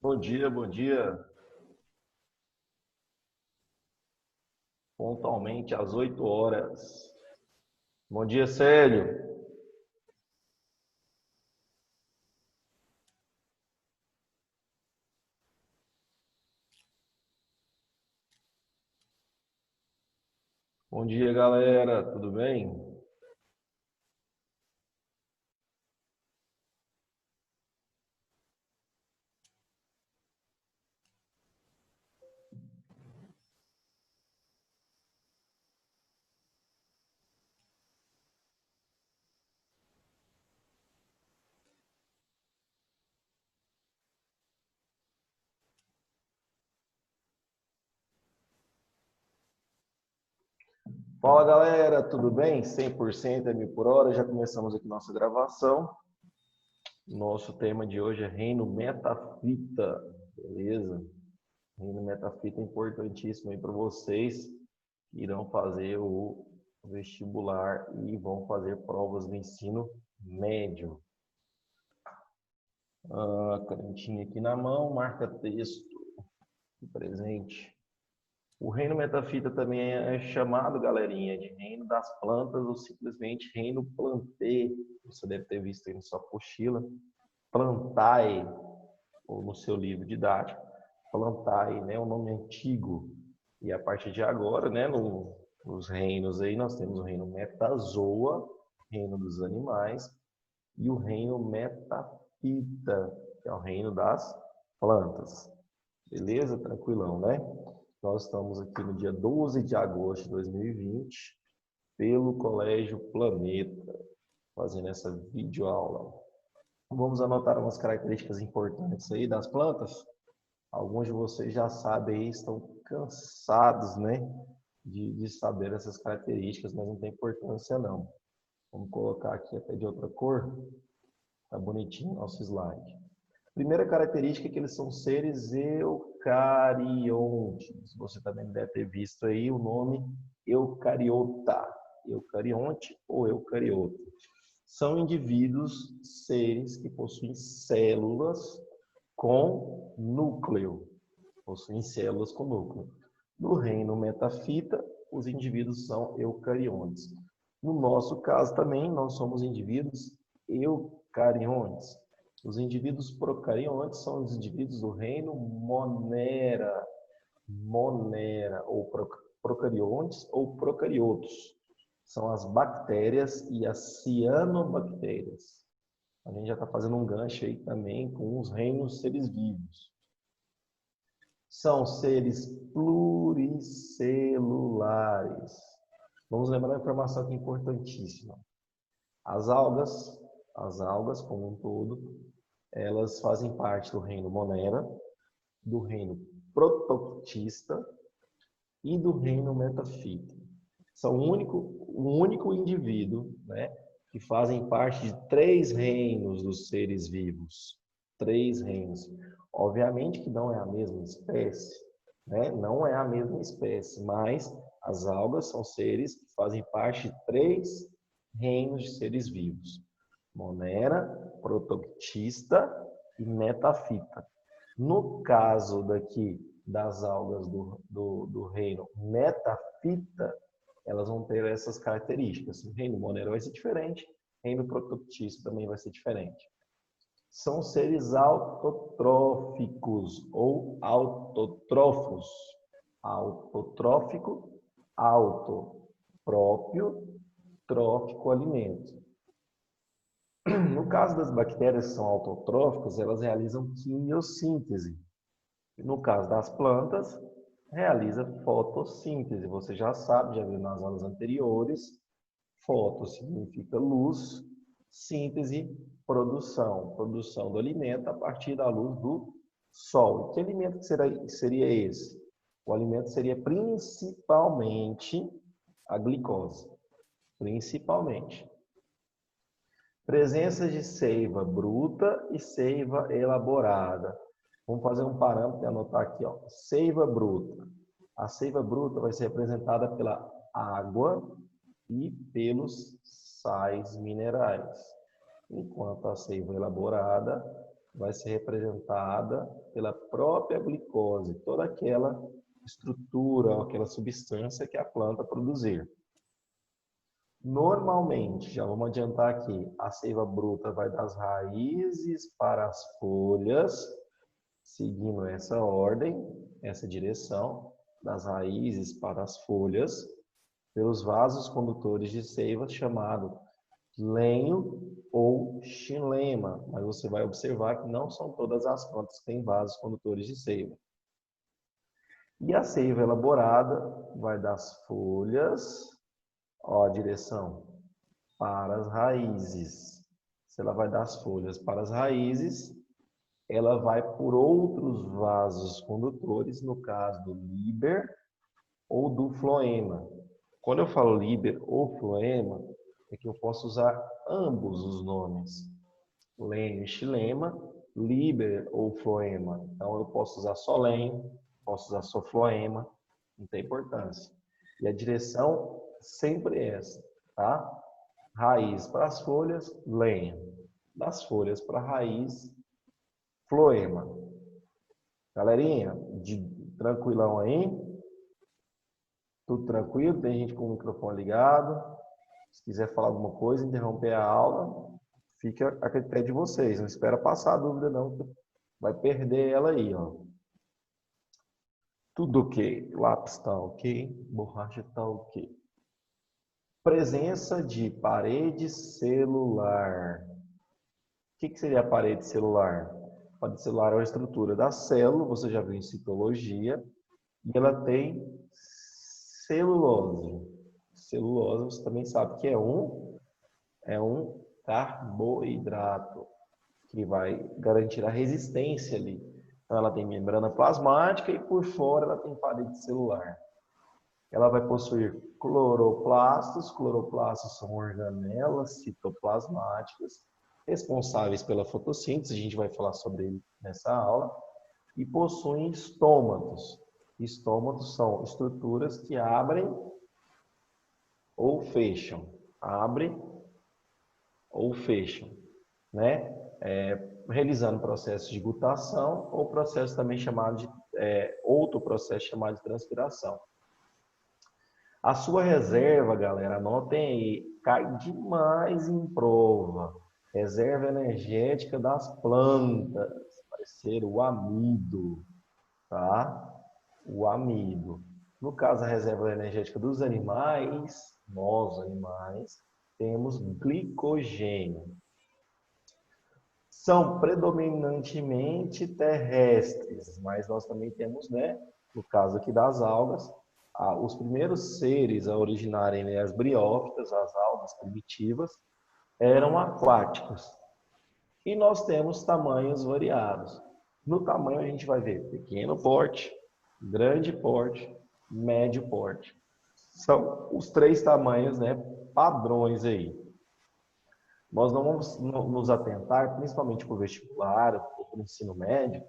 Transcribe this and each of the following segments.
Bom dia, bom dia. Pontualmente às 8 horas. Bom dia, Célio. Bom dia, galera. Tudo bem? Fala, galera. Tudo bem? 100% é 1000 por hora. Já começamos aqui nossa gravação. Nosso tema de hoje é Reino Metafita. Beleza? Reino Metafita é importantíssimo aí para vocês que irão fazer o vestibular e vão fazer provas do ensino médio. Canetinha aqui na mão, marca texto presente. O reino metafita também é chamado, galerinha, de reino das plantas ou simplesmente reino plantê. Você deve ter visto aí na sua apostila. Plantae, ou no seu livro didático. Plantae, né, o nome antigo. E a partir de agora, né, nos reinos aí, nós temos o reino metazoa, reino dos animais, e o reino metafita, que é o reino das plantas. Beleza? Tranquilão, né? Nós estamos aqui no dia 12 de agosto de 2020, pelo Colégio Planeta, fazendo essa videoaula. Vamos anotar umas características importantes aí das plantas. Alguns de vocês já sabem aí, estão cansados, né, de saber essas características, mas não tem importância não. Vamos colocar aqui até de outra cor. Tá bonitinho o nosso slide. Primeira característica é que eles são seres eucariontes. Você também deve ter visto aí o nome eucariota, eucarionte ou eucariota. São indivíduos, seres que possuem células com núcleo. Possuem células com núcleo. No reino metafita, os indivíduos são eucariontes. No nosso caso também, nós somos indivíduos eucariontes. Os indivíduos procariontes são os indivíduos do reino monera, ou procariontes ou procariotos. São as bactérias e as cianobactérias. A gente já está fazendo um gancho aí também com os reinos seres vivos. São seres pluricelulares. Vamos lembrar uma informação aqui importantíssima. As algas como um todo, elas fazem parte do reino Monera, do reino Protoctista e do reino Metafita. São o único indivíduo, né, que fazem parte de 3 reinos dos seres vivos. 3 reinos. Obviamente que não é a mesma espécie, né? Não é a mesma espécie, mas as algas são seres que fazem parte de 3 reinos de seres vivos. Monera, Protoctista e Metafita. No caso daqui das algas do reino Metafita, elas vão ter essas características. O reino Monera vai ser diferente, o reino Protoctista também vai ser diferente. São seres autotróficos ou autotrófos. Autotrófico, auto, próprio, trófico, alimento. No caso das bactérias que são autotróficas, elas realizam quimiossíntese. No caso das plantas, realiza fotossíntese. Você já sabe, já viu nas aulas anteriores. Foto significa luz, síntese, produção. Produção do alimento a partir da luz do sol. E que alimento que seria esse? O alimento seria principalmente a glicose. Principalmente. Presença de seiva bruta e seiva elaborada. Vamos fazer um parâmetro e anotar aqui, ó. Seiva bruta. A seiva bruta vai ser representada pela água e pelos sais minerais. Enquanto a seiva elaborada vai ser representada pela própria glicose, toda aquela estrutura, aquela substância que a planta produzir. Normalmente, já vamos adiantar aqui, a seiva bruta vai das raízes para as folhas, seguindo essa ordem, essa direção, das raízes para as folhas, pelos vasos condutores de seiva chamado lenho ou xilema, mas você vai observar que não são todas as plantas que têm vasos condutores de seiva. E a seiva elaborada vai das folhas, ó, a direção, para as raízes. Se ela vai das folhas para as raízes, ela vai por outros vasos condutores, no caso do líber ou do floema. Quando eu falo líber ou floema, é que eu posso usar ambos os nomes, lenho e xilema, líber ou floema. Então eu posso usar só lenho, posso usar só floema, não tem importância. E a direção sempre é essa, tá? Raiz para as folhas, lenho. Das folhas para a raiz, floema. Galerinha, tranquilão aí? Tudo tranquilo? Tem gente com o microfone ligado? Se quiser falar alguma coisa, interromper a aula, fica a critério de vocês. Não espera passar a dúvida não, vai perder ela aí, ó. Tudo ok. Lápis tá ok. Borracha tá ok. Presença de parede celular. O que seria a parede celular? A parede celular é uma estrutura da célula, você já viu em citologia, e ela tem celulose. Celulose, você também sabe que é um carboidrato que vai garantir a resistência ali. Então, ela tem membrana plasmática e por fora ela tem parede celular. Ela vai possuir cloroplastos. Cloroplastos são organelas citoplasmáticas responsáveis pela fotossíntese, a gente vai falar sobre ele nessa aula, e possuem estômatos. Estômatos são estruturas que abrem ou fecham. Abrem ou fecham, né? Realizando processo de gutação ou processo também chamado de outro processo chamado de transpiração. A sua reserva, galera, anotem aí, cai demais em prova. Reserva energética das plantas vai ser o amido, tá? O amido. No caso, a reserva energética dos animais, nós animais, temos glicogênio. São predominantemente terrestres, mas nós também temos, né, no caso aqui das algas, os primeiros seres a originarem as briófitas, as algas primitivas, eram aquáticos. E nós temos tamanhos variados. No tamanho a gente vai ver pequeno porte, grande porte, médio porte. São os três tamanhos, né, padrões aí. Nós não vamos nos atentar, principalmente para o vestibular, ou para o ensino médio,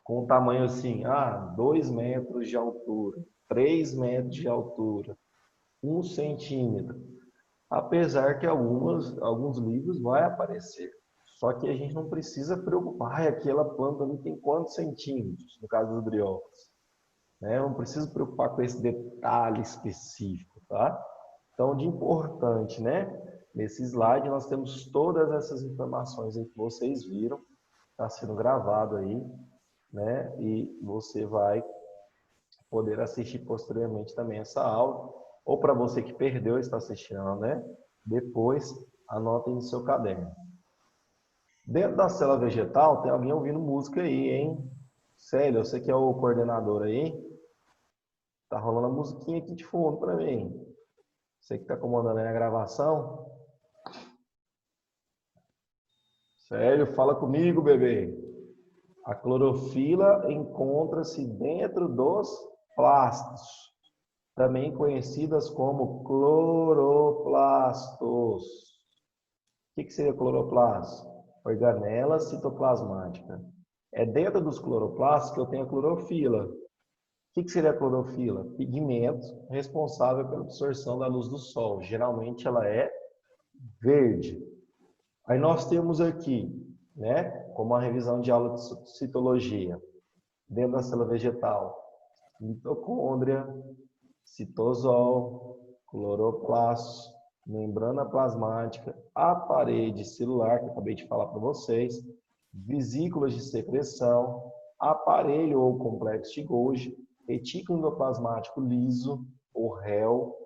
com um tamanho assim, 2 metros de altura, 3 metros de altura, 1 centímetro. Apesar que alguns livros vai aparecer. Só que a gente não precisa preocupar, aquela planta ali tem quantos centímetros, no caso dos briófitas. Né? Não precisa preocupar com esse detalhe específico, tá? Então, de importante, né? Nesse slide nós temos todas essas informações aí que vocês viram, está sendo gravado aí, né? E você vai poder assistir posteriormente também essa aula, ou para você que perdeu e está assistindo, né? Depois anotem no seu caderno. Dentro da célula vegetal tem alguém ouvindo música aí, hein? Célio, você que é o coordenador aí, tá rolando a musiquinha aqui de fundo para mim. Você que está comandando aí a gravação. Célio, fala comigo, bebê. A clorofila encontra-se dentro dos plastos, também conhecidas como cloroplastos. O que seria cloroplasto? Organela citoplasmática. É dentro dos cloroplastos que eu tenho a clorofila. O que seria a clorofila? Pigmento responsável pela absorção da luz do sol. Geralmente ela é verde. Aí nós temos aqui né? Como a revisão de aula de citologia. Dentro da célula vegetal, mitocôndria, citosol, cloroplasto, membrana plasmática, a parede celular, que eu acabei de falar para vocês, vesículas de secreção, aparelho ou complexo de Golgi, retículo endoplasmático liso ou réu,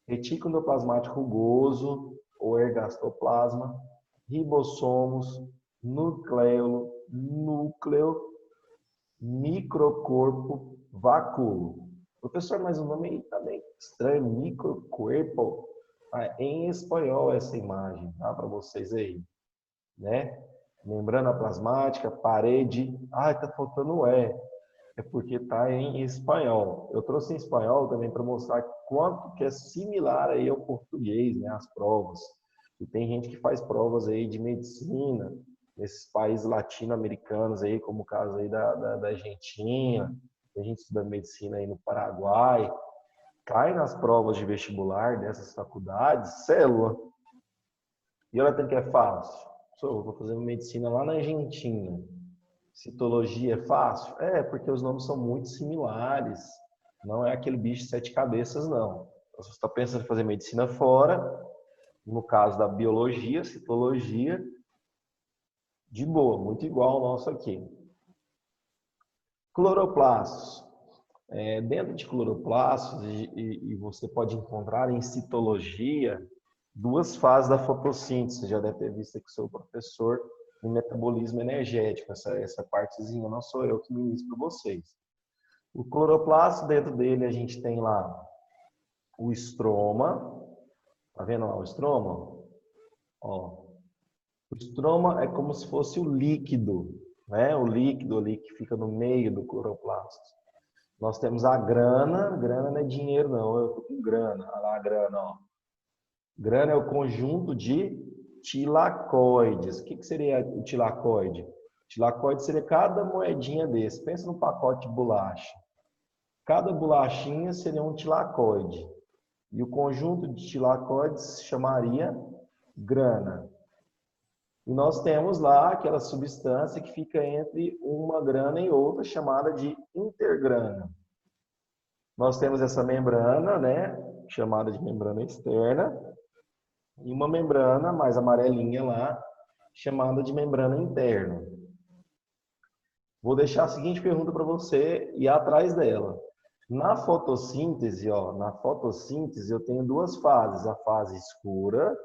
retículo endoplasmático rugoso ou ergastoplasma, ribossomos, núcleo, microcorpo, vacúolo. Professor, mas o nome aí tá bem estranho, microcorpo. Em espanhol essa imagem, tá? Para vocês aí, né? Membrana plasmática, parede. Tá faltando o E. É porque tá em espanhol. Eu trouxe em espanhol também para mostrar quanto que é similar aí ao português, né? As provas. E tem gente que faz provas aí de medicina, nesses países latino-americanos aí, como o caso aí da Argentina, a gente estuda medicina aí no Paraguai, cai nas provas de vestibular dessas faculdades, célula. E olha até que é fácil. Eu vou fazer medicina lá na Argentina. Citologia é fácil? É, porque os nomes são muito similares. Não é aquele bicho de 7 cabeças, não. Então, se você está pensando em fazer medicina fora, no caso da biologia, citologia, de boa, muito igual ao nosso aqui. Cloroplastos. Dentro de cloroplastos, e você pode encontrar em citologia, duas fases da fotossíntese. Você já deve ter visto aqui com o seu professor em metabolismo energético. Essa partezinha não sou eu que ministro para vocês. O cloroplasto, dentro dele, a gente tem lá o estroma. Tá vendo lá o estroma? Ó, o estroma é como se fosse o líquido, né? O líquido ali que fica no meio do cloroplasto. Nós temos a grana. Grana não é dinheiro, não. Eu tô com grana. Olha lá a grana, ó. Grana é o conjunto de tilacoides. O que seria o tilacoide? O tilacoide seria cada moedinha desse. Pensa num pacote de bolacha. Cada bolachinha seria um tilacoide. E o conjunto de tilacoides se chamaria grana. E nós temos lá aquela substância que fica entre uma grana e outra, chamada de intergrana. Nós temos essa membrana, né, chamada de membrana externa, e uma membrana mais amarelinha lá, chamada de membrana interna. Vou deixar a seguinte pergunta para você e atrás dela. Na fotossíntese, eu tenho duas fases, a fase escura,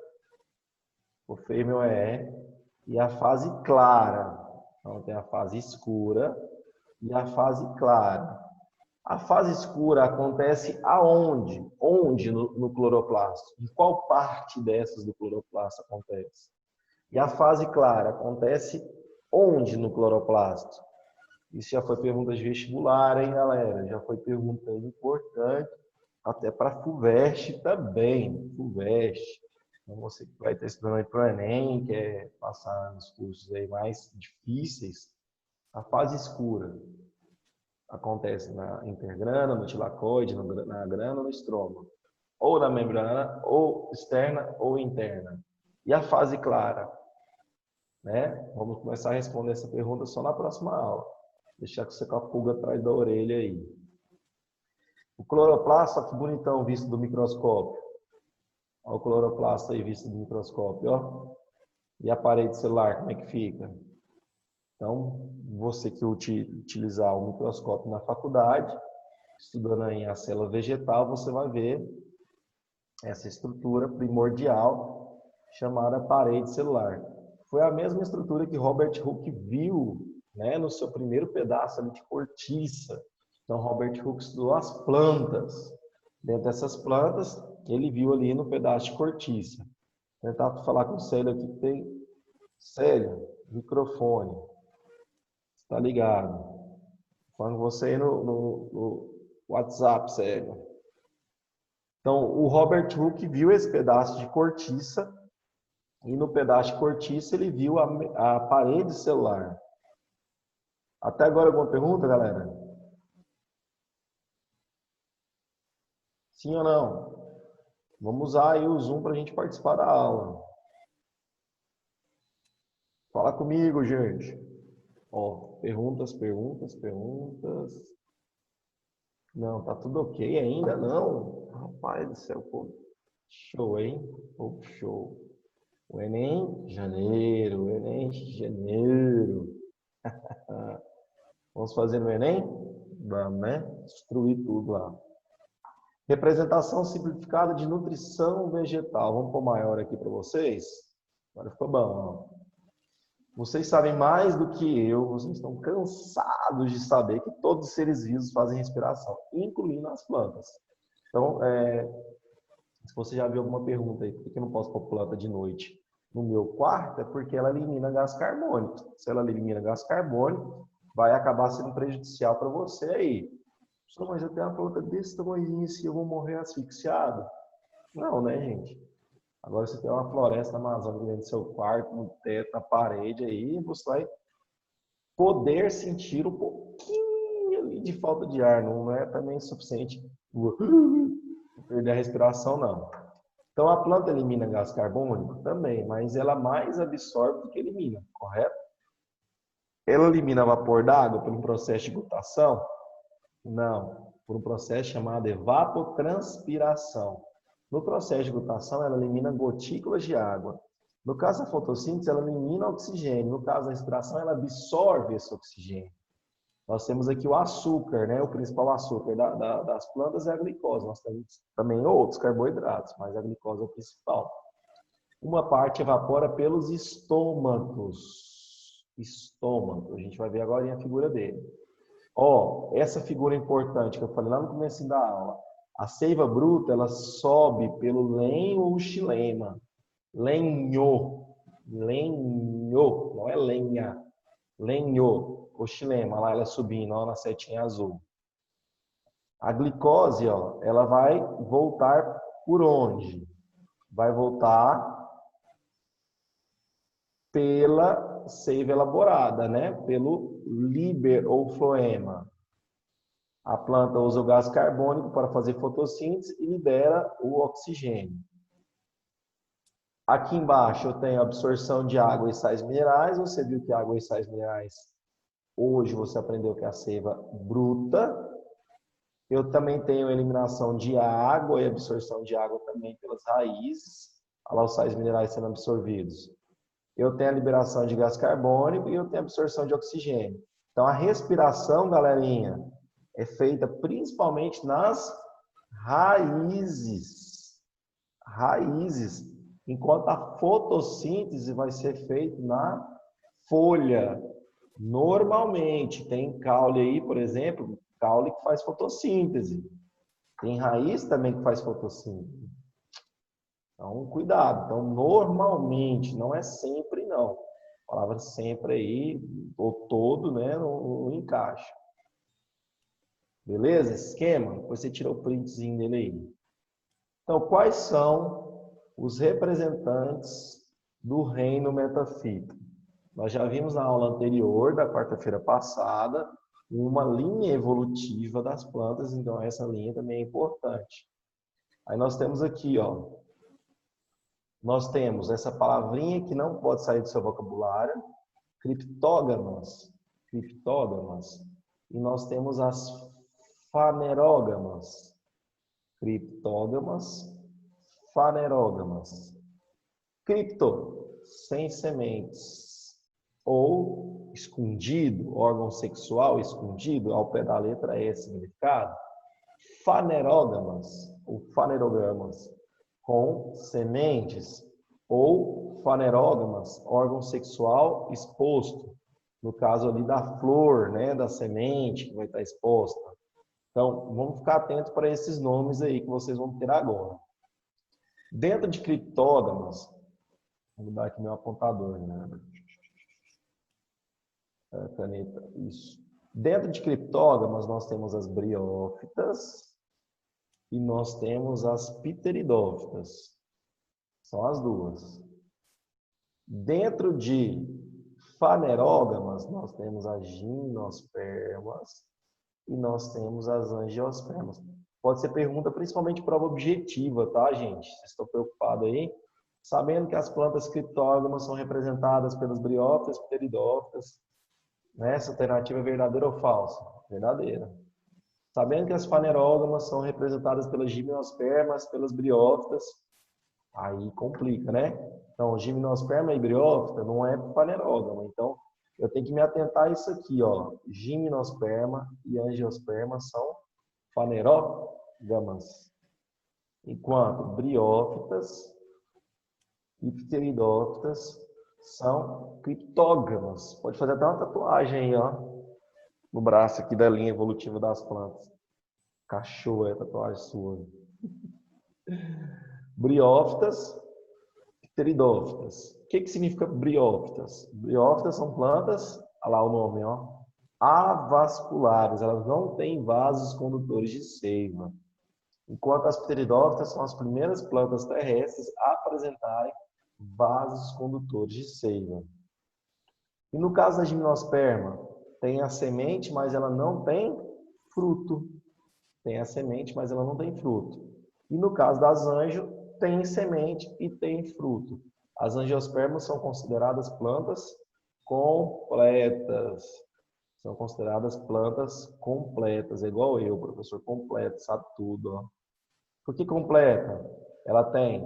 o fêmeo e a fase clara. Então tem a fase escura e a fase clara. A fase escura acontece aonde? Onde no cloroplasto? Em qual parte dessas do cloroplasto acontece? E a fase clara acontece onde no cloroplasto? Isso já foi pergunta de vestibular, hein, galera? Já foi pergunta importante, até para FUVEST também. FUVEST. Então, você que vai estar estudando aí para o Enem, quer passar nos cursos aí mais difíceis, a fase escura acontece na intergrana, no tilacoide, na grana, no estroma. Ou na membrana, ou externa ou interna. E a fase clara? Né? Vamos começar a responder essa pergunta só na próxima aula. Deixar que você com a pulga atrás da orelha aí. O cloroplasto, olha que bonitão visto do microscópio. Olha o cloroplasto aí visto do microscópio, ó. E a parede celular, como é que fica? Então, você que utilizar o microscópio na faculdade, estudando aí a célula vegetal, você vai ver essa estrutura primordial chamada parede celular. Foi a mesma estrutura que Robert Hooke viu, né, no seu primeiro pedaço ali de cortiça. Então, Robert Hooke estudou as plantas. Dentro dessas plantas, ele viu ali no pedaço de cortiça. Vou tentar falar com o Célio aqui, que tem... Célio, microfone. Está ligado? Falando com você aí no WhatsApp, Célio. Então, o Robert Hooke viu esse pedaço de cortiça e no pedaço de cortiça ele viu a parede celular. Até agora alguma pergunta, galera? Sim ou não? Vamos usar aí o Zoom para a gente participar da aula. Fala comigo, gente. Ó, perguntas. Não, tá tudo ok ainda? Não. Rapaz do céu, pô. Show, hein? Pô, show. O Enem, janeiro. O Enem, janeiro. Vamos fazer no Enem? Vamos, né? Destruir tudo lá. Representação simplificada de nutrição vegetal. Vamos pôr maior aqui para vocês? Agora ficou bom. Vocês sabem mais do que eu, vocês estão cansados de saber que todos os seres vivos fazem respiração, incluindo as plantas. Então, se você já viu alguma pergunta aí, por que eu não posso pôr planta de noite no meu quarto? É porque ela elimina gás carbônico. Se ela elimina gás carbônico, vai acabar sendo prejudicial para você aí. Mas eu tenho uma planta desse tamanho e eu vou morrer asfixiado? Não, né, gente? Agora você tem uma floresta amazônica dentro do seu quarto, no teto, na parede aí, você vai poder sentir um pouquinho ali de falta de ar. Não é também suficiente perder a respiração, não. Então a planta elimina gás carbônico? Também, mas ela mais absorve do que elimina, correto? Ela elimina vapor d'água por um processo de gutação? Não, por um processo chamado evapotranspiração. No processo de gutação, ela elimina gotículas de água. No caso da fotossíntese, ela elimina oxigênio. No caso da respiração, ela absorve esse oxigênio. Nós temos aqui o açúcar, né? O principal açúcar das plantas é a glicose. Nós temos também outros carboidratos, mas a glicose é o principal. Uma parte evapora pelos estômatos. Estômago. A gente vai ver agora a figura dele. Ó, essa figura importante que eu falei lá no começo da aula. A seiva bruta, ela sobe pelo lenho ou xilema. Lenho. Lenho. Não é lenha. Lenho. O xilema, lá ela subindo, ó, na setinha azul. A glicose, ó, ela vai voltar por onde? Vai voltar pela seiva elaborada, né? Pelo líber ou floema. A planta usa o gás carbônico para fazer fotossíntese e libera o oxigênio. Aqui embaixo eu tenho a absorção de água e sais minerais. Você viu que água e sais minerais, hoje você aprendeu que é a seiva bruta. Eu também tenho a eliminação de água e absorção de água também pelas raízes. Olha lá os sais minerais sendo absorvidos. Eu tenho a liberação de gás carbônico e eu tenho a absorção de oxigênio. Então a respiração, galerinha, é feita principalmente nas raízes. Raízes. Enquanto a fotossíntese vai ser feita na folha. Normalmente, tem caule aí, por exemplo, caule que faz fotossíntese. Tem raiz também que faz fotossíntese. Então, cuidado. Então, normalmente, não é sempre não. A palavra sempre aí, ou todo, né, não encaixa. Beleza? Esquema? Depois você tira o printzinho dele aí. Então, quais são os representantes do reino metafítico? Nós já vimos na aula anterior, da quarta-feira passada, uma linha evolutiva das plantas, então essa linha também é importante. Aí nós temos aqui, ó, nós temos essa palavrinha que não pode sair do seu vocabulário, criptógamas, criptógamas, e nós temos as fanerógamas, criptógamas, fanerógamas. Cripto, sem sementes, ou escondido, órgão sexual escondido, ao pé da letra é esse significado. Fanerógamas, ou fanerogramas, com sementes, ou fanerógamas, órgão sexual exposto, no caso ali da flor, né, da semente que vai estar exposta. Então, vamos ficar atentos para esses nomes aí que vocês vão ter agora. Dentro de criptógamas, vou mudar aqui meu apontador, né? Caneta, isso. Dentro de criptógamas, nós temos as briófitas e nós temos as pteridófitas. São as duas. Dentro de fanerógamas, nós temos as gimnospermas e nós temos as angiospermas. Pode ser pergunta principalmente prova objetiva, tá, gente? Vocês estão preocupados aí? Sabendo que as plantas criptógamas são representadas pelas briófitas e pteridófitas, né? Essa alternativa é verdadeira ou falsa? Verdadeira. Sabendo que as fanerógamas são representadas pelas gimnospermas, pelas briófitas, aí complica, né? Então, gimnosperma e briófita não é fanerógama. Então, eu tenho que me atentar a isso aqui, ó. Gimnosperma e angiosperma são fanerógamas, enquanto briófitas e pteridófitas são criptógamas. Pode fazer até uma tatuagem aí, ó, no braço aqui da linha evolutiva das plantas. Cachorro é a tatuagem sua. Briófitas, pteridófitas. O que significa briófitas? Briófitas são plantas, olha lá o nome, ó, avasculares. Elas não têm vasos condutores de seiva. Enquanto as pteridófitas são as primeiras plantas terrestres a apresentarem vasos condutores de seiva. E no caso da gimnosperma, tem a semente, mas ela não tem fruto. Tem a semente, mas ela não tem fruto. E no caso das angios, tem semente e tem fruto. As angiospermas são consideradas plantas completas. São consideradas plantas completas, é igual eu, professor completo, sabe tudo. Ó. Por que completa? Ela tem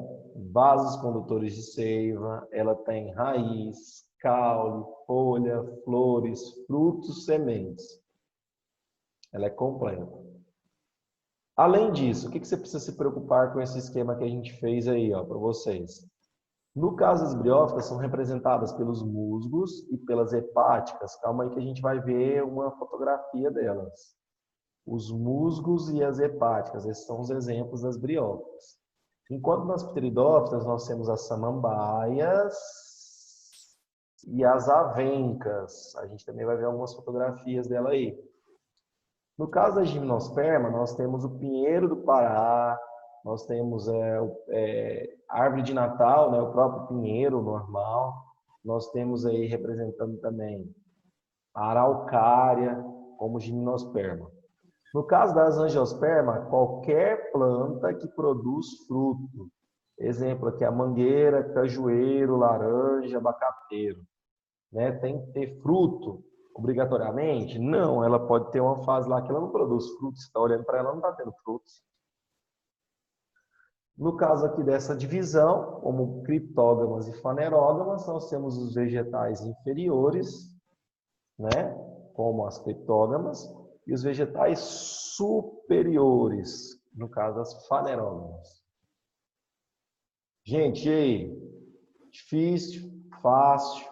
vasos condutores de seiva, ela tem raiz, caule, folha, flores, frutos, sementes. Ela é completa. Além disso, o que você precisa se preocupar com esse esquema que a gente fez aí, ó, para vocês? No caso das briófitas, são representadas pelos musgos e pelas hepáticas. Calma aí que a gente vai ver uma fotografia delas. Os musgos e as hepáticas, esses são os exemplos das briófitas. Enquanto nas pteridófitas, nós temos as samambaias e as avencas. A gente também vai ver algumas fotografias dela aí. No caso da gimnosperma, nós temos o pinheiro do Pará, nós temos árvore de Natal, né, o próprio pinheiro normal. Nós temos aí representando também a araucária como gimnosperma. No caso das angiospermas, qualquer planta que produz fruto. Exemplo aqui, a mangueira, cajueiro, laranja, abacateiro. Né? Tem que ter fruto obrigatoriamente? Não, ela pode ter uma fase lá que ela não produz frutos. Você está olhando para ela, não está tendo frutos. No caso aqui dessa divisão, como criptógamas e fanerógamas, nós temos os vegetais inferiores, né? Como as criptógamas, e os vegetais superiores, no caso das fanerógamas. Gente, e aí? Difícil, fácil,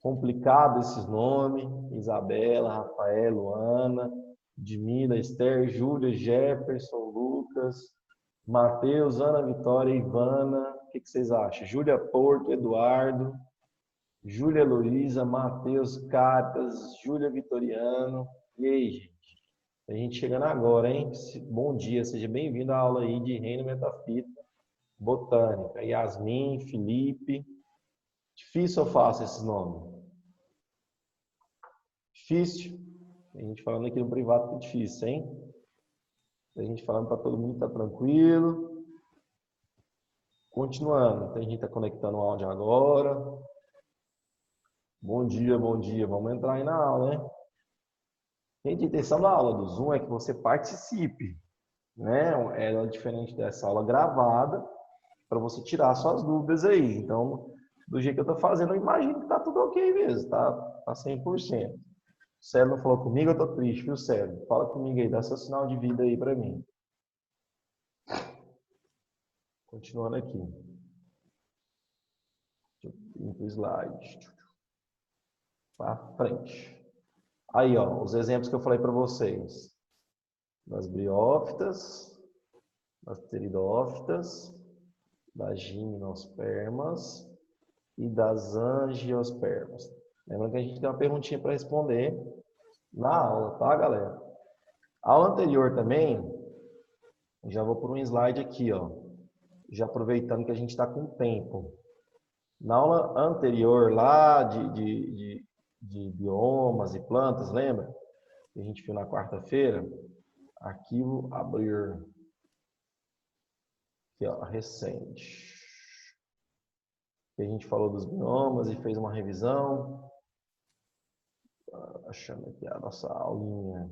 complicado esses nomes? Isabela, Rafael, Luana, Edmila, Esther, Júlia, Jefferson, Lucas, Matheus, Ana Vitória, Ivana. O que vocês acham? Júlia Porto, Eduardo, Júlia Luísa, Matheus, Catas, Júlia Vitoriano. E aí, gente? A gente chegando agora, hein? Bom dia, seja bem-vindo à aula aí de Reino Metafita, Botânica. Yasmin, Felipe. Difícil ou fácil esses nomes? Difícil? Tem gente falando aqui no privado que é difícil, hein? Tem gente falando para todo mundo que tá tranquilo. Continuando, tem gente que tá conectando o áudio agora. Bom dia, bom dia. Vamos entrar aí na aula, né? Gente, a intenção da aula do Zoom é que você participe, né? Ela é diferente dessa aula gravada, para você tirar suas dúvidas aí. Então, do jeito que eu tô fazendo, eu imagino que tá tudo ok mesmo, tá 100%. O Célio não falou comigo, eu tô triste, viu, Célio? Fala comigo aí, dá seu sinal de vida aí para mim. Continuando aqui. Deixa eu ir pro slide. Para frente. Aí, ó, os exemplos que eu falei para vocês. Das briófitas, das pteridófitas, das gimnospermas e das angiospermas. Lembrando que a gente tem uma perguntinha para responder na aula, tá, galera? A aula anterior também, já vou por um slide aqui, ó. Já aproveitando que a gente está com tempo. Na aula anterior, lá de biomas e plantas, lembra? Que a gente viu na quarta-feira. Arquivo abrir. Aqui, ó, recente. que a gente falou dos biomas e fez uma revisão. Achando aqui a nossa aulinha.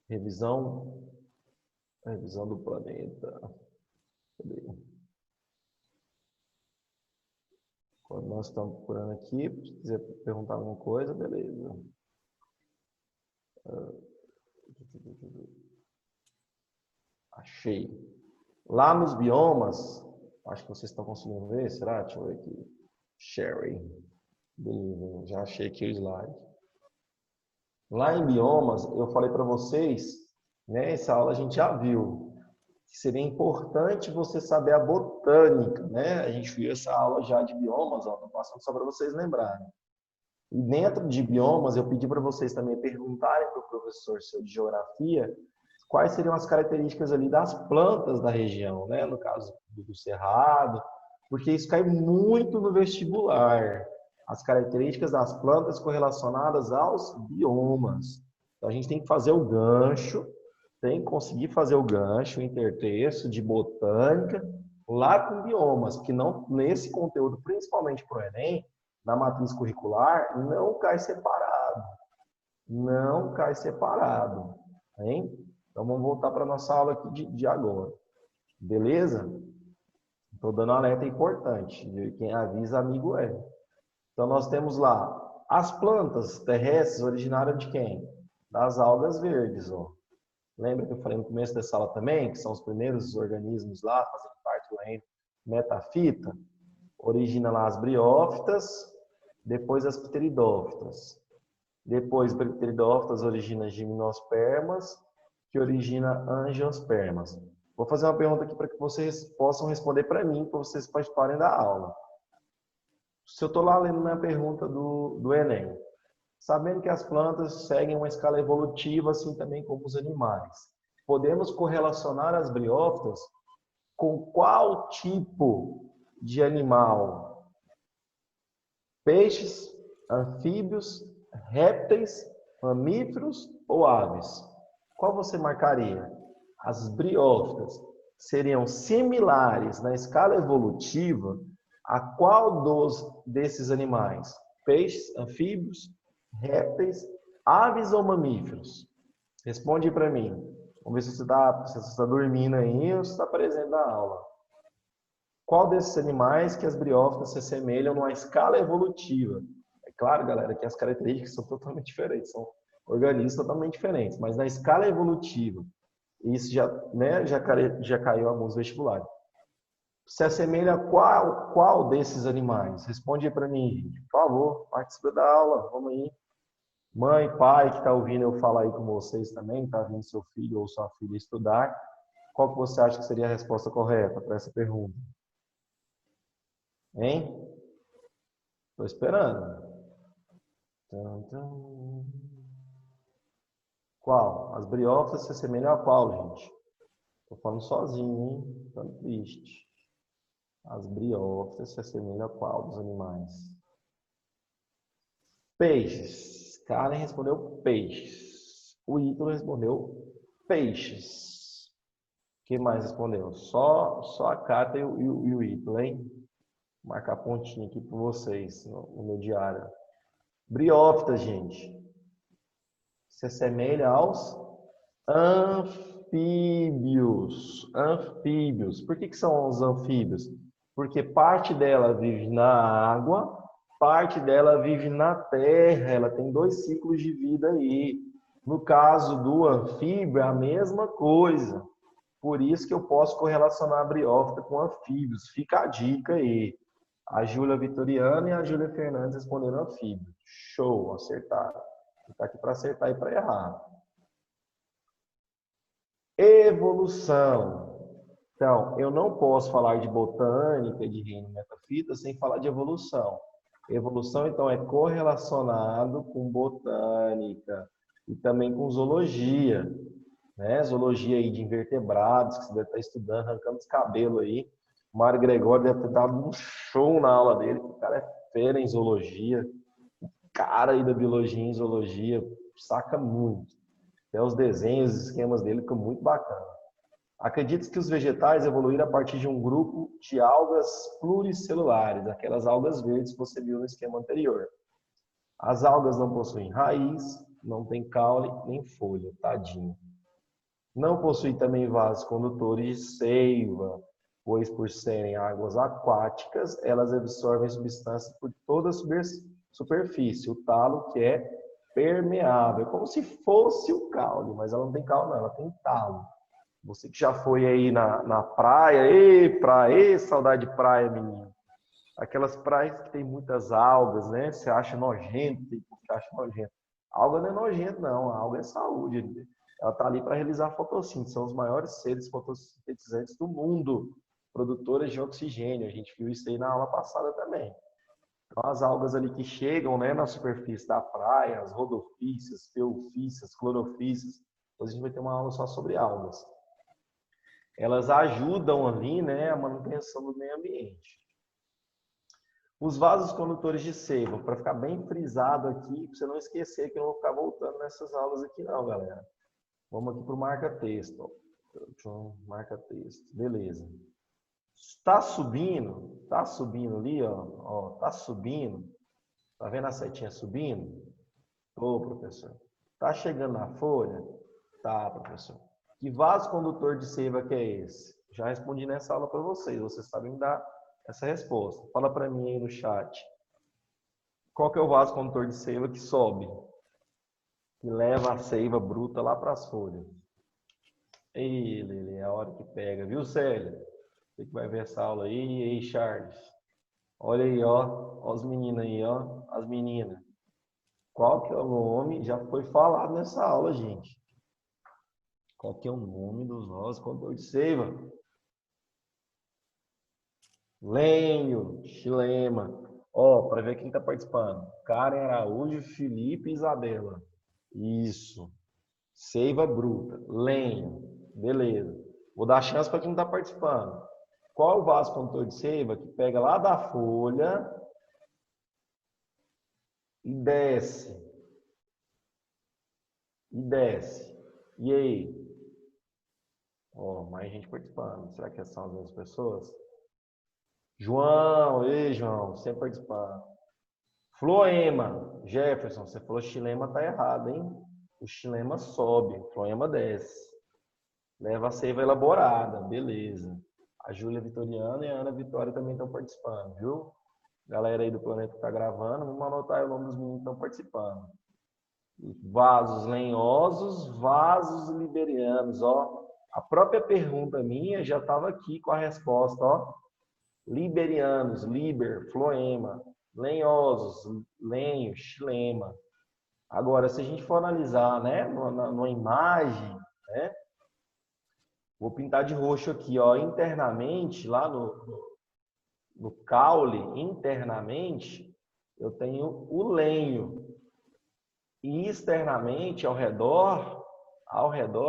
Revisão do planeta. Cadê? Quando nós estamos procurando aqui, se quiser perguntar alguma coisa, beleza. Achei. Lá nos biomas, acho que vocês estão conseguindo ver, será? Deixa eu ver aqui. Sharing. Beleza, já achei aqui o slide. Lá em biomas, eu falei para vocês, né, essa aula a gente já viu, que seria importante você saber a botânica, né? A gente viu essa aula já de biomas, ó, tô passando só para vocês lembrarem. E dentro de biomas, eu pedi para vocês também perguntarem para o professor seu de geografia quais seriam as características ali das plantas da região, né? No caso do Cerrado, porque isso cai muito no vestibular. As características das plantas correlacionadas aos biomas. Então, a gente tem que fazer o gancho, tem que conseguir fazer o gancho, o intertexto de botânica, lá com biomas, que não, nesse conteúdo, principalmente para o Enem, na matriz curricular, não cai separado. Não cai separado. Hein? Então, vamos voltar para a nossa aula aqui de agora. Beleza? Estou dando um alerta importante. Quem avisa, amigo é. Então, nós temos lá as plantas terrestres originárias de quem? Das algas verdes. Ó. Lembra que eu falei no começo dessa aula também, que são os primeiros organismos lá, fazendo parte do reino metafita? Origina lá as briófitas, depois as pteridófitas. Depois, pteridófitas origina gimnospermas, que origina angiospermas. Vou fazer uma pergunta aqui para que vocês possam responder para mim, para vocês participarem da aula. Se eu estou lá lendo minha pergunta do Enem, sabendo que as plantas seguem uma escala evolutiva, assim também como os animais, podemos correlacionar as briófitas com qual tipo de animal? Peixes, anfíbios, répteis, mamíferos ou aves? Qual você marcaria? As briófitas seriam similares na escala evolutiva a qual desses animais? Peixes, anfíbios, répteis, aves ou mamíferos? Responde para mim. Vamos ver se você está dormindo aí ou se está presente na aula. Qual desses animais que as briófitas se assemelham numa escala evolutiva? É claro, galera, que as características são totalmente diferentes, são organismos totalmente diferentes, mas na escala evolutiva, isso já, né, já caiu alguns vestibulares. Se assemelha a qual desses animais? Responde aí para mim, por favor, participe da aula, vamos aí. Mãe, pai, que está ouvindo eu falar aí com vocês também, está vendo seu filho ou sua filha estudar, qual que você acha que seria a resposta correta para essa pergunta? Hein? Estou esperando. Qual? As briófitas se assemelham a qual, gente? Estou falando sozinho, hein? Tô triste. As briófitas se assemelham a qual dos animais? Peixes. Karen respondeu peixes. O Ítalo respondeu peixes. Quem mais respondeu? Só a Cátia e o Ítalo, hein? Vou marcar pontinho aqui para vocês no meu diário. Briófitas, gente. Se assemelha aos anfíbios. Anfíbios. Por que são os anfíbios? Porque parte dela vive na água, parte dela vive na terra. Ela tem 2 ciclos de vida aí. No caso do anfíbio, é a mesma coisa. Por isso que eu posso correlacionar a briófita com anfíbios. Fica a dica aí. A Júlia Vitoriana e a Júlia Fernandes responderam anfíbio. Show, acertaram. Está aqui para acertar e para errar. Evolução. Então, eu não posso falar de botânica, de reino metafita, sem falar de evolução. Evolução, então, é correlacionado com botânica e também com zoologia. Né? Zoologia aí de invertebrados, que você deve estar estudando, arrancando os cabelos aí. O Mário Gregório deve ter dado um show na aula dele, o cara é fera em zoologia. O cara aí da biologia em zoologia saca muito. Até os desenhos, os esquemas dele ficam muito bacanas. Acredita-se que os vegetais evoluíram a partir de um grupo de algas pluricelulares, aquelas algas verdes que você viu no esquema anterior. As algas não possuem raiz, não tem caule nem folha, tadinho. Não possui também vasos condutores de seiva, pois por serem águas aquáticas, elas absorvem substâncias por toda a superfície. O talo que é permeável, como se fosse o caule, mas ela não tem caule não, ela tem talo. Você que já foi aí na praia, praia, saudade de praia, menino. Aquelas praias que tem muitas algas, né? Você acha nojento, você acha nojento. A alga não é nojento, não. A alga é saúde. Ela está ali para realizar a fotossíntese. São os maiores seres fotossintetizantes do mundo, produtores de oxigênio. A gente viu isso aí na aula passada também. Então, as algas ali que chegam, né, na superfície da praia, as rodofícias, teofícias, clorofícias. Depois a gente vai ter uma aula só sobre algas. Elas ajudam ali, né, a manutenção do meio ambiente. Os vasos condutores de seiva, para ficar bem frisado aqui, para você não esquecer que eu não vou ficar voltando nessas aulas aqui não, galera. Vamos aqui para o marca-texto. Marca-texto, beleza. Está subindo ali, ó, tá subindo. Tá vendo a setinha subindo? Ô, professor. Tá chegando na folha? Tá, professor. Que vaso condutor de seiva que é esse? Já respondi nessa aula para vocês. Vocês sabem dar essa resposta. Fala para mim aí no chat. Qual que é o vaso condutor de seiva que sobe? Que leva a seiva bruta lá para as folhas. Ele é a hora que pega. Viu, Célia? Você que vai ver essa aula aí. E aí, Charles? Olha aí, ó os meninos aí, ó. As meninas. Qual que é o nome? Já foi falado nessa aula, gente. Qual que é o nome dos vasos condutores de seiva? Lenho, xilema. Ó, para ver quem está participando. Karen Araújo, Felipe e Isabela. Isso. Seiva bruta. Lenho. Beleza. Vou dar chance para quem está participando. Qual o vaso condutor de seiva que pega lá da folha e desce? E desce. E aí? Ó, mais gente participando. Será que são as mesmas pessoas? João, ei João, sempre participando. Floema, Jefferson, você falou xilema, tá errado, hein? O xilema sobe, o floema desce. Leva a seiva elaborada, beleza. A Júlia Vitoriana e a Ana Vitória também estão participando, viu? Galera aí do planeta que tá gravando, vamos anotar aí o nome dos meninos que estão participando. Vasos lenhosos, vasos liberianos, ó. A própria pergunta minha já estava aqui com a resposta, ó. Liberianos, liber, floema, lenhosos, lenho, xilema. Agora, se a gente for analisar, né, numa imagem, né, vou pintar de roxo aqui, ó, internamente, lá no caule, internamente, eu tenho o lenho. E externamente, ao redor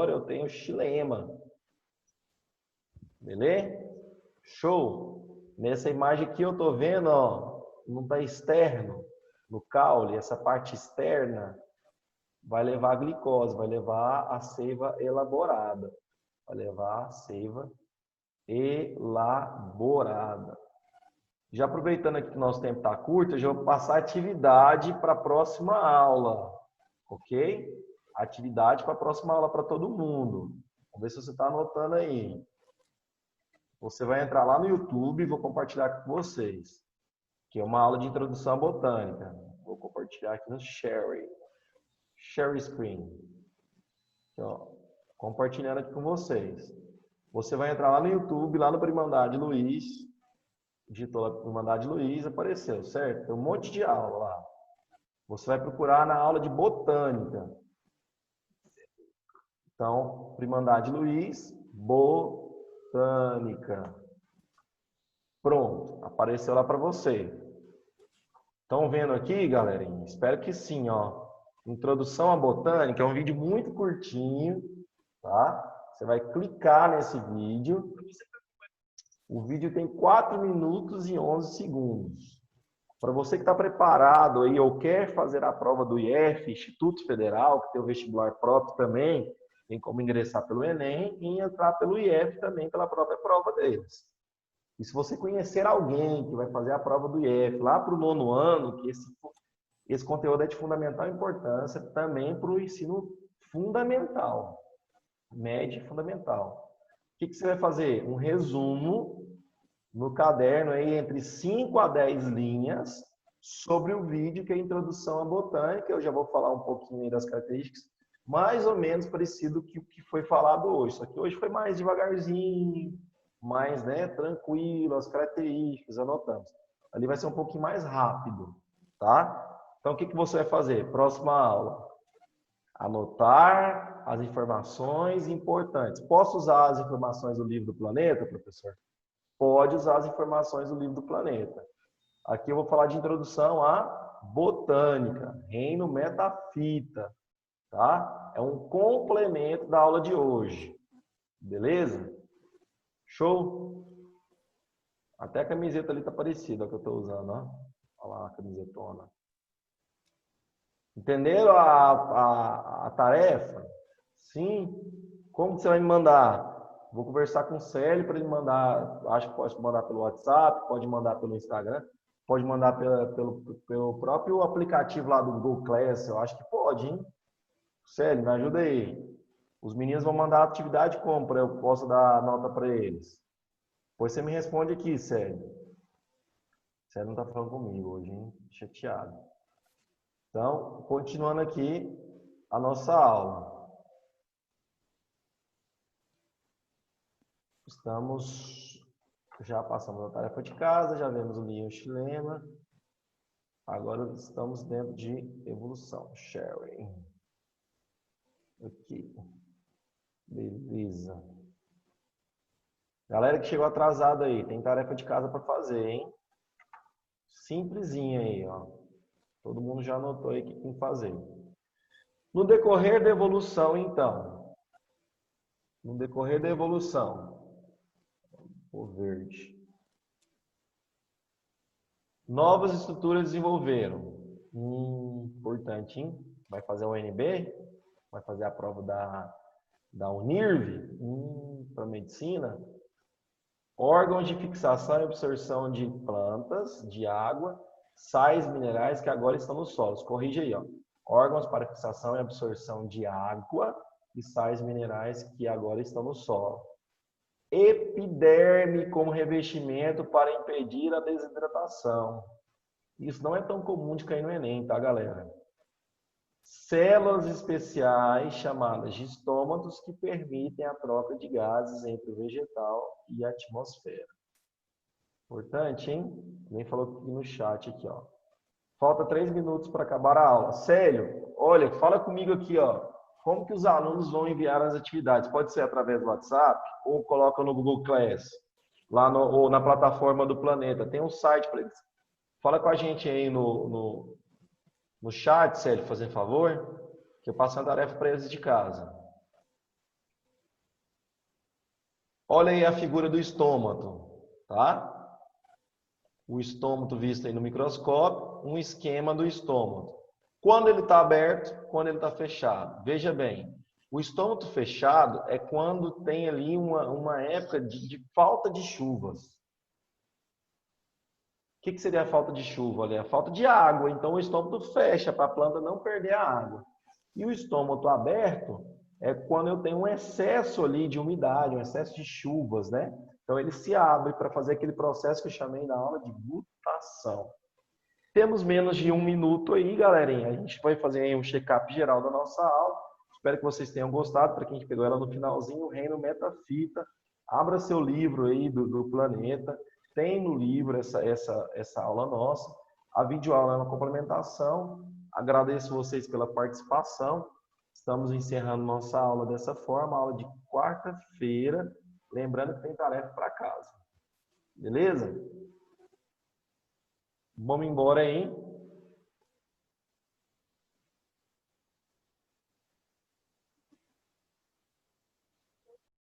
eu tenho o xilema. Beleza? Show! Nessa imagem aqui eu estou vendo, ó, não está externo, no caule, essa parte externa vai levar a glicose, vai levar a seiva elaborada. Vai levar a seiva elaborada. Já aproveitando aqui que o nosso tempo está curto, eu já vou passar a atividade para a próxima aula. Ok? Atividade para a próxima aula para todo mundo. Vamos ver se você está anotando aí. Você vai entrar lá no YouTube e vou compartilhar com vocês. Que é uma aula de introdução à botânica. Vou compartilhar aqui no Share Screen. Aqui, ó, compartilhando aqui com vocês. Você vai entrar lá no YouTube, lá no Primandade Luiz. Digitou lá Primandade Luiz, apareceu, certo? Tem um monte de aula lá. Você vai procurar na aula de botânica. Então, Primandade Luiz, botânica. Pronto, apareceu lá para você. Estão vendo aqui, galerinha? Espero que sim, ó. Introdução à botânica é um vídeo muito curtinho, tá? Você vai clicar nesse vídeo. O vídeo tem 4 minutos e 11 segundos. Para você que está preparado aí ou quer fazer a prova do IF, Instituto Federal, que tem o vestibular próprio também, Tem como ingressar pelo Enem e entrar pelo IF também, pela própria prova deles. E se você conhecer alguém que vai fazer a prova do IF lá para o 9º ano, que esse conteúdo é de fundamental importância também para o ensino fundamental, médio e fundamental. O que você vai fazer? Um resumo no caderno aí entre 5 a 10 linhas sobre o vídeo que é a introdução à botânica. Eu já vou falar um pouquinho aí das características, mais ou menos parecido com o que foi falado hoje. Só que hoje foi mais devagarzinho, mais, né, tranquilo, as características, anotamos. Ali vai ser um pouquinho mais rápido, tá? Então, o que você vai fazer? Próxima aula. Anotar as informações importantes. Posso usar as informações do livro do planeta, professor? Pode usar as informações do livro do planeta. Aqui eu vou falar de introdução à botânica, reino metafita, tá? É um complemento da aula de hoje. Beleza? Show? Até a camiseta ali tá parecida, que eu tô usando, ó. Olha lá a camisetona. Entenderam a tarefa? Sim. Como que você vai me mandar? Vou conversar com o Célio para ele mandar. Acho que pode mandar pelo WhatsApp, pode mandar pelo Instagram, pode mandar pelo próprio aplicativo lá do Google Class. Eu acho que pode, hein? Célio, me ajuda aí. Os meninos vão mandar a atividade como para eu possa dar nota para eles. Depois você me responde aqui, Célio. Célio não está falando comigo hoje, hein? Chateado. Então, continuando aqui a nossa aula. Já passamos a tarefa de casa, já vemos o linho chilena. Agora estamos dentro de evolução, sharing. Aqui. Beleza. Galera que chegou atrasado aí, tem tarefa de casa para fazer, hein? Simplesinha aí, ó. Todo mundo já anotou aí o que tem que fazer. No decorrer da evolução, então. No decorrer da evolução. O verde. Novas estruturas desenvolveram. Importante, hein? Vai fazer o UNB? Vai fazer a prova da UNIRV? Para medicina? Órgãos de fixação e absorção de plantas, de água, sais minerais que agora estão nos solos. Corrige aí, ó. Órgãos para fixação e absorção de água e sais minerais que agora estão no solo. Epiderme como revestimento para impedir a desidratação. Isso não é tão comum de cair no Enem, tá, galera? Células especiais chamadas de estômatos que permitem a troca de gases entre o vegetal e a atmosfera. Importante, hein? Alguém falou aqui no chat aqui, ó. Falta 3 minutos para acabar a aula. Célio, olha, fala comigo aqui, ó. Como que os alunos vão enviar as atividades? Pode ser através do WhatsApp ou coloca no Google Class, lá ou na plataforma do Planeta. Tem um site para eles. Fala com a gente aí no chat, Célio, fazer favor, que eu passo uma tarefa para eles de casa. Olha aí a figura do estômato, tá? O estômato visto aí no microscópio, um esquema do estômato. Quando ele está aberto, quando ele está fechado. Veja bem, o estômato fechado é quando tem ali uma época de falta de chuvas. O que seria a falta de chuva? Olha, a falta de água. Então, o estômago fecha para a planta não perder a água. E o estômago aberto é quando eu tenho um excesso ali de umidade, um excesso de chuvas, né? Então, ele se abre para fazer aquele processo que eu chamei na aula de glutação. Temos menos de 1 minuto aí, galerinha. A gente vai fazer aí um check-up geral da nossa aula. Espero que vocês tenham gostado. Para quem pegou ela no finalzinho, o Reino Metafita. Abra seu livro aí do planeta. Tem no livro essa aula nossa. A videoaula é uma complementação. Agradeço vocês pela participação. Estamos encerrando nossa aula dessa forma, aula de quarta-feira. Lembrando que tem tarefa para casa. Beleza? Vamos embora aí.